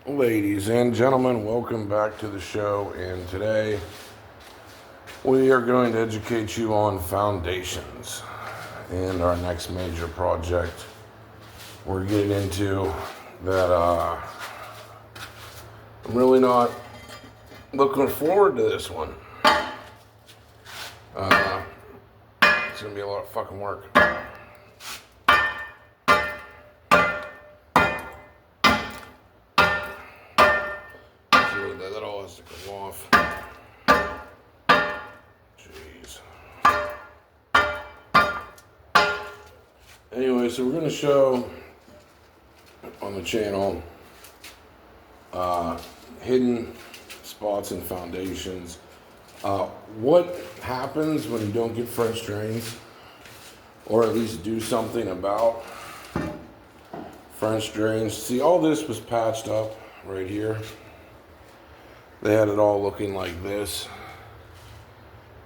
Ladies and gentlemen, welcome back to the show. And today we are going to educate you on foundations. And our next major project we're getting into that I'm really not looking forward to this one. It's going to be a lot of fucking work. That all has to come off. Jeez. Anyway, so we're going to show on the channel hidden spots and foundations. What happens when you don't get French drains, or at least do something about French drains. See, all this was patched up right here. They had it all looking like this,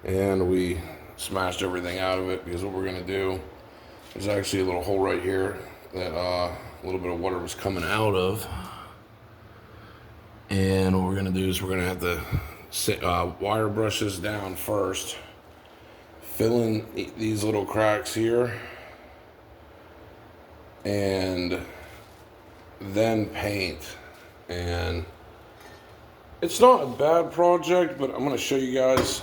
and we smashed everything out of it because what we're going to do, there's actually a little hole right here that a little bit of water was coming out of. And what we're going to do is we're going to have to wire brush this down first, fill in these little cracks here, and then paint. And it's not a bad project, but I'm going to show you guys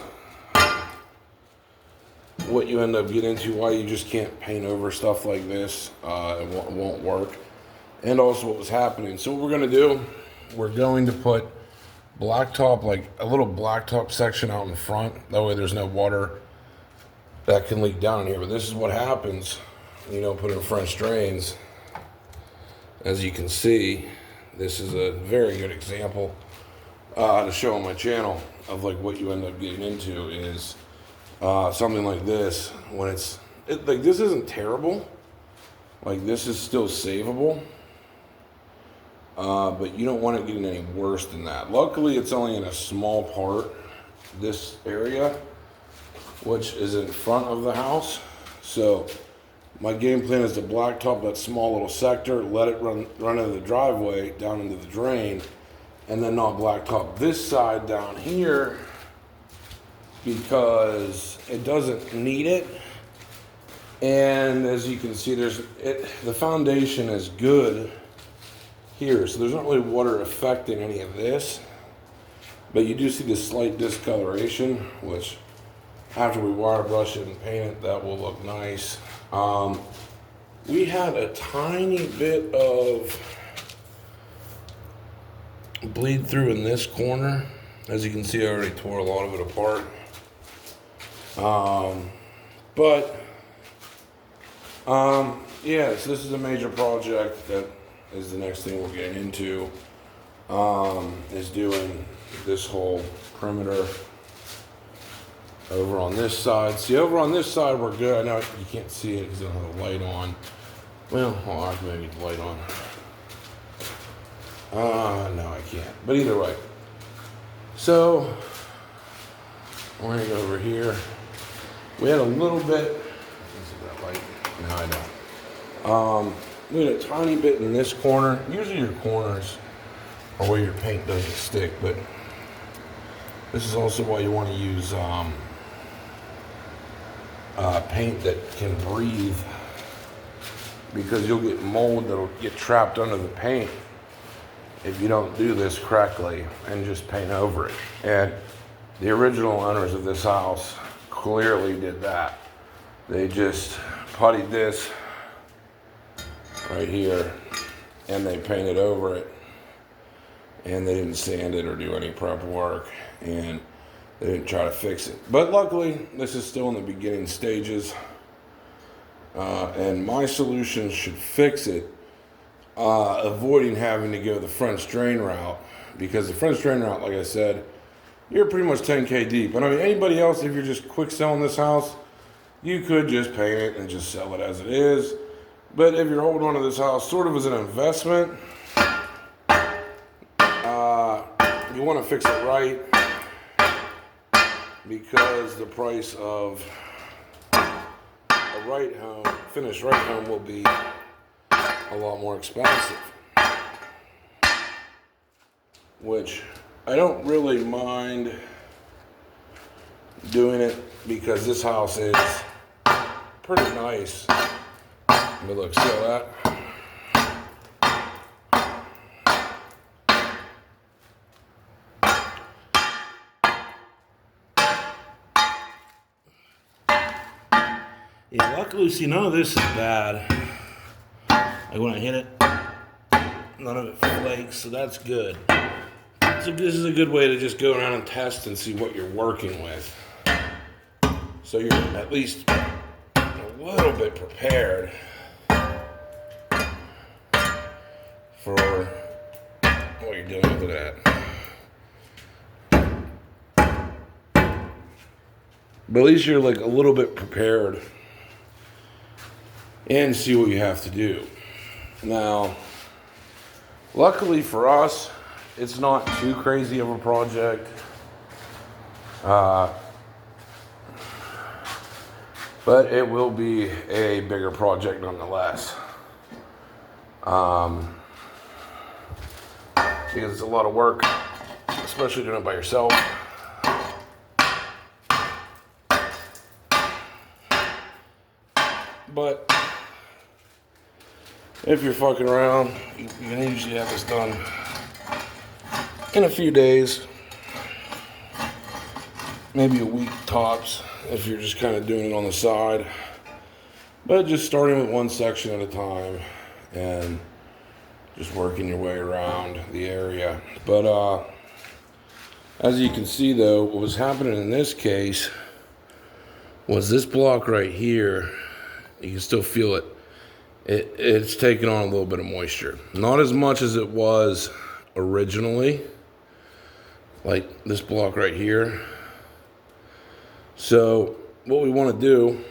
what you end up getting into, why you just can't paint over stuff like this. It won't work. And also what was happening. So what we're going to do, we're going to put blacktop, like a little blacktop section out in front. That way there's no water that can leak down in here. But this is what happens when you don't put in French drains. As you can see, this is a very good example to show on my channel of like what you end up getting into is something like this. When like this isn't terrible, like this is still savable, but you don't want it getting any worse than that. Luckily it's only in a small part, this area, which is in front of the house. So my game plan is to blacktop that small little sector, let it run into the driveway down into the drain, and then not blacktop this side down here because it doesn't need it. And as you can see, the foundation is good here, so there's not really water affecting any of this, but you do see this slight discoloration, which after we wire brush it and paint it, that will look nice. We had a tiny bit of bleed through in this corner. As you can see, I already tore a lot of it apart. Yes, this is a major project that is the next thing we're getting into, is doing this whole perimeter over on this side. See, over on this side we're good. I know you can't see it because I don't have the light on. Well, I can maybe the light on. No, I can't. But either way. So, we're going to go over here. We had a little bit. Is that light? No, I don't. We had a tiny bit in this corner. Usually your corners are where your paint doesn't stick, but this is also why you want to use paint that can breathe, because you'll get mold that'll get trapped under the paint if you don't do this correctly and just paint over it. And the original owners of this house clearly did that. They just puttied this right here and they painted over it, and they didn't sand it or do any prep work, and they didn't try to fix it. But luckily this is still in the beginning stages, and my solution should fix it, avoiding having to go the French drain route, because the French drain route, like I said, you're pretty much 10K deep. And I mean, anybody else, if you're just quick selling this house, you could just paint it and just sell it as it is. But if you're holding on to this house sort of as an investment, you want to fix it right, because the price of a finished right home will be a lot more expensive. which I don't really mind doing it because this house is pretty nice. But look, see all that? Yeah, luckily, see, none of this is bad. Like when I hit it, none of it flakes, so that's good. So this is a good way to just go around and test and see what you're working with. So you're at least a little bit prepared for what you're doing with that. But at least you're like a little bit prepared and see what you have to do. Now, luckily for us, it's not too crazy of a project. But it will be a bigger project nonetheless. Because it's a lot of work, especially doing it by yourself. But if you're fucking around, you can usually have this done in a few days, maybe a week tops, if you're just kind of doing it on the side. But just starting with one section at a time and just working your way around the area. But as you can see though, what was happening in this case was this block right here, you can still feel it. It's taking on a little bit of moisture. Not as much as it was originally, like this block right here. So what we want to do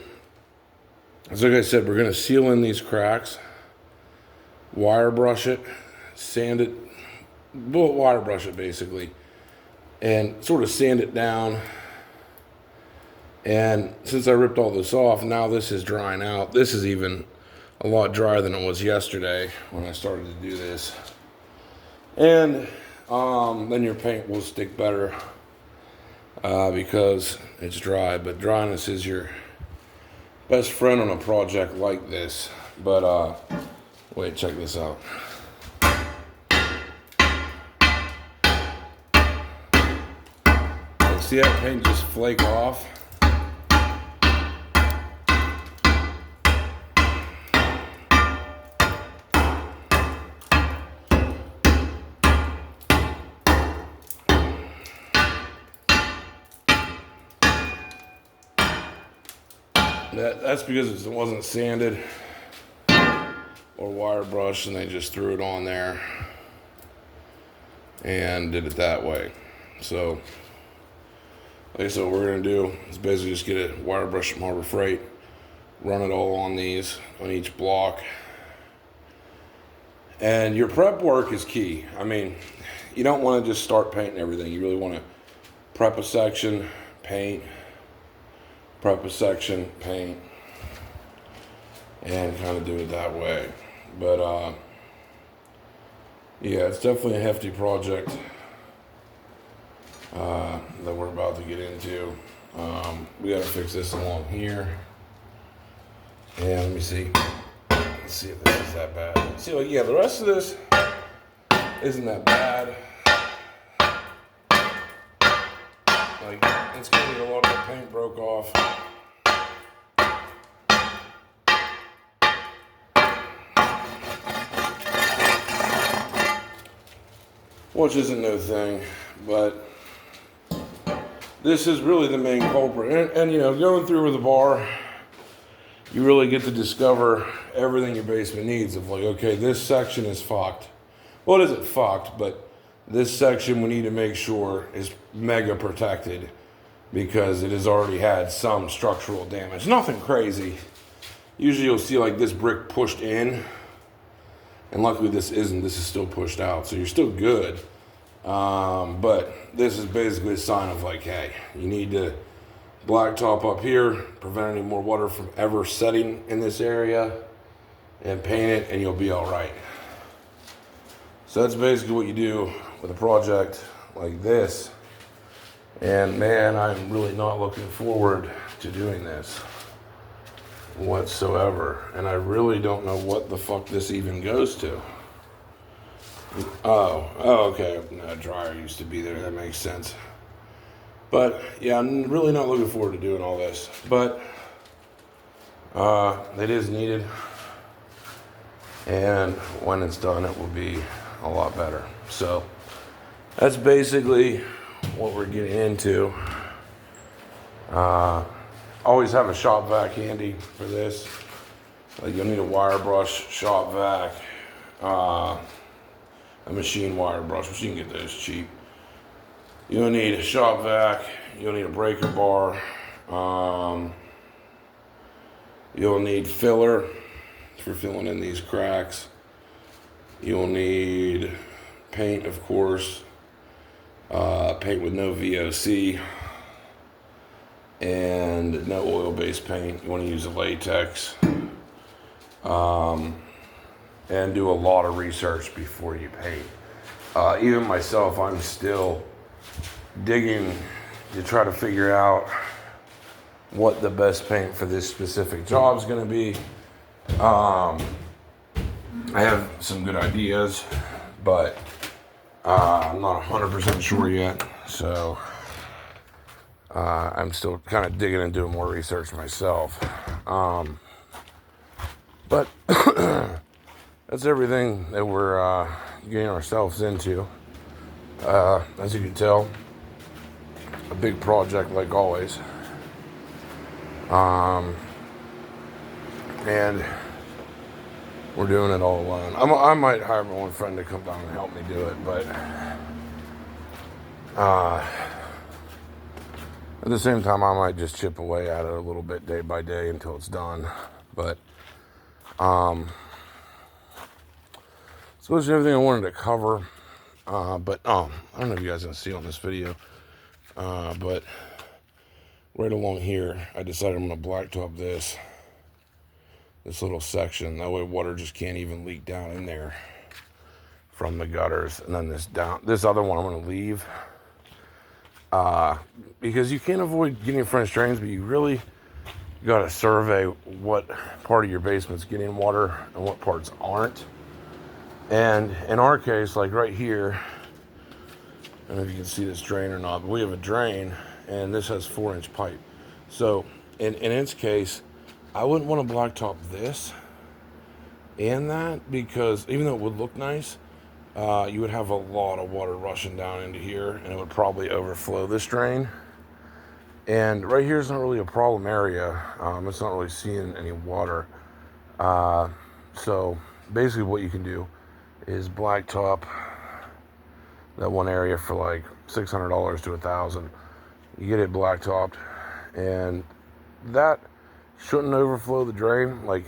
is, like I said, we're going to seal in these cracks, wire brush it, sand it, wire brush it basically, and sort of sand it down. And since I ripped all this off, now this is drying out. This is even a lot drier than it was yesterday when I started to do this. And then your paint will stick better because it's dry. But dryness is your best friend on a project like this. But wait, check this out. Like, see that paint just flake off? That's because it wasn't sanded or wire brushed, and they just threw it on there and did it that way. So, like I said, what we're going to do is basically just get a wire brush from Harbor Freight, run it all on these, on each block. And your prep work is key. I mean, you don't want to just start painting everything. You really want to prep a section, paint, prep a section, paint, and kind of do it that way. But yeah, it's definitely a hefty project that we're about to get into. We got to fix this along here, and let me see. Let's see if this is that bad. See, like, yeah, the rest of this isn't that bad. Like, it's gonna need a lot of the paint broke off. Which isn't no thing, but this is really the main culprit. And you know, going through with the bar, you really get to discover everything your basement needs. Of like, okay, this section is fucked. Well, it isn't fucked, but this section we need to make sure is mega protected because it has already had some structural damage. Nothing crazy. Usually you'll see like this brick pushed in, and luckily this isn't. This is still pushed out, so you're still good. But this is basically a sign of like, hey, you need to blacktop up here, prevent any more water from ever setting in this area, and paint it, and you'll be all right. So that's basically what you do with a project like this. And man, I'm really not looking forward to doing this whatsoever. And I really don't know what the fuck this even goes to. Oh, okay. No, dryer used to be there. That makes sense. But yeah, I'm really not looking forward to doing all this. But it is needed. And when it's done, it will be a lot better. So that's basically what we're getting into. Always have a shop vac handy for this. Like you'll need a wire brush, shop vac, a machine wire brush, which you can get those cheap. You'll need a shop vac. You'll need a breaker bar. You'll need filler for filling in these cracks. You'll need paint, of course. Paint with no VOC and no oil-based paint. You want to use a latex. And do a lot of research before you paint. Even myself, I'm still digging to try to figure out what the best paint for this specific job is going to be. I have some good ideas, but I'm not 100% sure yet. So I'm still kind of digging and doing more research myself. But that's everything that we're getting ourselves into. As you can tell, a big project like always. And we're doing it all alone. I might hire my one friend to come down and help me do it, but at the same time, I might just chip away at it a little bit day by day until it's done. But so that's everything I wanted to cover. But I don't know if you guys can see on this video, but right along here, I decided I'm going to blacktop this little section. That way water just can't even leak down in there from the gutters. And then this other one I'm going to leave, because you can't avoid getting French drains, but you really got to survey what part of your basement's getting water and what parts aren't. And in our case, like right here, I don't know if you can see this drain or not, but we have a drain and this has 4-inch pipe. So in its case, I wouldn't want to blacktop this and that, because even though it would look nice, you would have a lot of water rushing down into here and it would probably overflow this drain. And right here is not really a problem area. It's not really seeing any water. So basically what you can do is blacktop that one area for like $600 to $1,000. You get it blacktopped, and that shouldn't overflow the drain. Like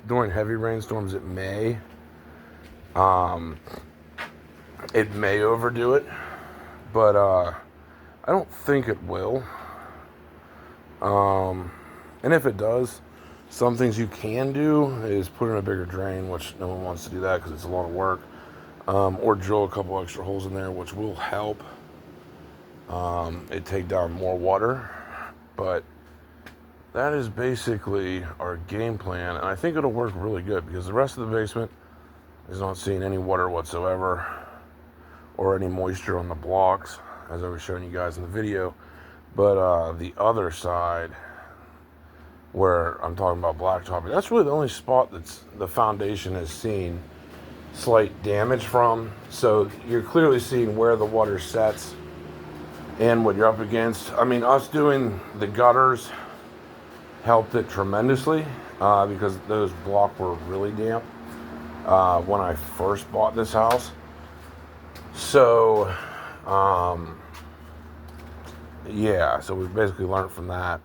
during heavy rainstorms, it may overdo it, but I don't think it will. And if it does, some things you can do is put in a bigger drain, which no one wants to do that because it's a lot of work. Or drill a couple extra holes in there, which will help it take down more water. But that is basically our game plan, and I think it'll work really good because the rest of the basement is not seeing any water whatsoever or any moisture on the blocks, as I was showing you guys in the video. But the other side, where I'm talking about blacktopping, that's really the only spot that's the foundation has seen slight damage from. So you're clearly seeing where the water sets and what you're up against. I mean, us doing the gutters helped it tremendously because those blocks were really damp when I first bought this house. So yeah, so we basically learned from that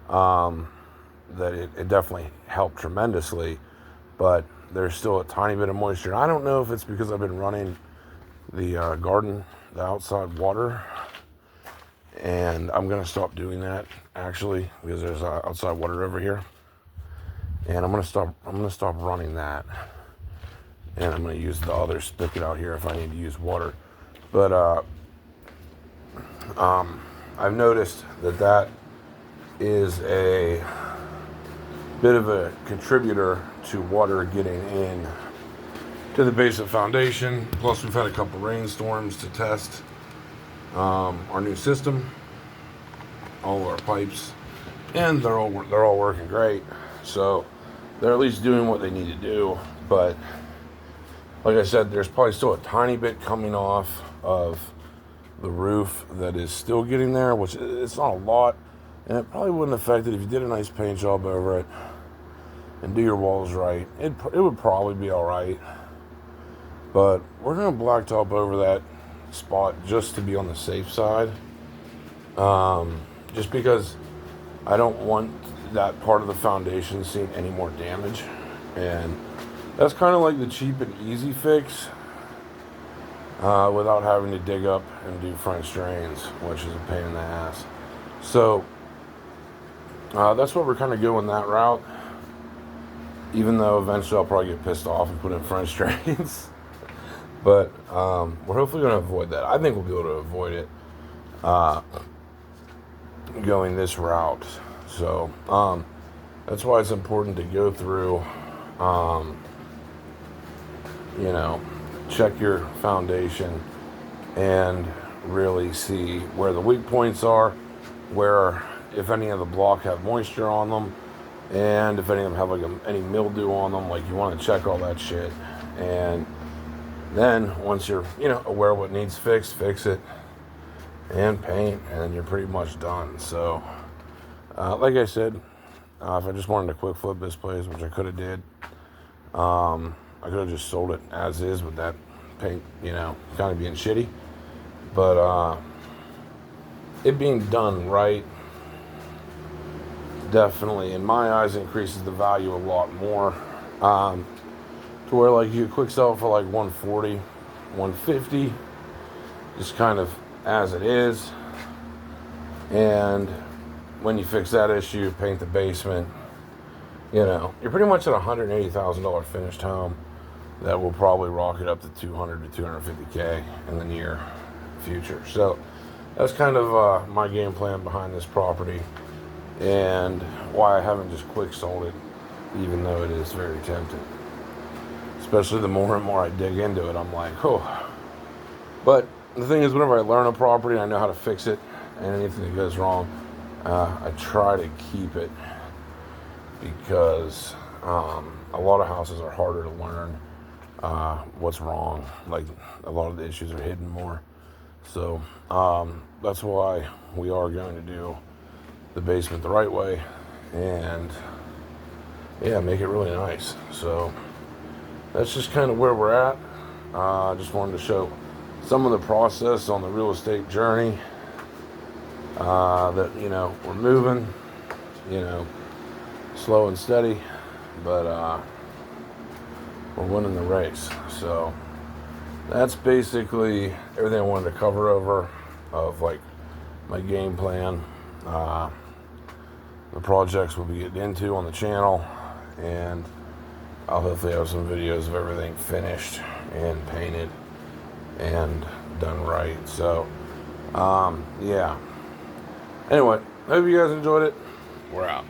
that it definitely helped tremendously, but there's still a tiny bit of moisture. And I don't know if it's because I've been running the garden, the outside water, and I'm gonna stop doing that actually because there's outside water over here, and I'm gonna stop running that And I'm going to use the other spigot out here if I need to use water. But I've noticed that is a bit of a contributor to water getting in to the basement foundation. Plus, we've had a couple rainstorms to test our new system, all of our pipes, and they're all working great. So they're at least doing what they need to do. But like I said, there's probably still a tiny bit coming off of the roof that is still getting there, which it's not a lot, and it probably wouldn't affect it if you did a nice paint job over it and do your walls right. It would probably be all right. But we're going to blacktop over that spot just to be on the safe side. Just because I don't want that part of the foundation seeing any more damage. And that's kind of like the cheap and easy fix without having to dig up and do French drains, which is a pain in the ass. So that's what we're kind of going that route. Even though eventually I'll probably get pissed off and put in French drains. But we're hopefully going to avoid that. I think we'll be able to avoid it going this route. So that's why it's important to go through, check your foundation and really see where the weak points are, where if any of the block have moisture on them, and if any of them have like any mildew on them. Like, you want to check all that shit. And then once you're aware of what needs fixed, fix it and paint, and you're pretty much done. So like I said, if I just wanted to quick flip this place, which I could have did, I could have just sold it as is with that paint, kind of being shitty. But it being done right definitely, in my eyes, increases the value a lot more. To where, like, you could quick sell it for like 140, 150, just kind of as it is. And when you fix that issue, paint the basement, you're pretty much at $180,000 finished home that will probably rocket up to 200 to 250K in the near future. So that's kind of my game plan behind this property, and why I haven't just quick sold it, even though it is very tempting. Especially the more and more I dig into it, I'm like, oh. But the thing is, whenever I learn a property, I know how to fix it, and anything that goes wrong, I try to keep it, because a lot of houses are harder to learn what's wrong. Like, a lot of the issues are hidden more. So that's why we are going to do the basement the right way, and make it really nice. So that's just kind of where we're at. I just wanted to show some of the process on the real estate journey, that we're moving, slow and steady, but we're winning the race. So that's basically everything I wanted to cover over of like my game plan, the projects we'll be getting into on the channel, and I'll hopefully have some videos of everything finished and painted and done right. So anyway, hope you guys enjoyed it. We're out.